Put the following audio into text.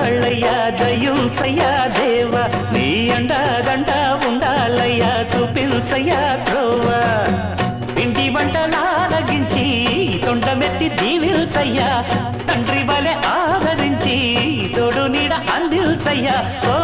ఎన్నాళ్ళయ్యా దయ్యుంచయ్యా దేవా నీ అండదండ ఉండాలయ్యా చూపించయ్యా త్రోవా పిండి వంటలారగించి తొండమెత్తి దీవిల్చయ్యా తండ్రి వలె ఆదరించి తోడు నీడ అందిల్చయ్యా ఓ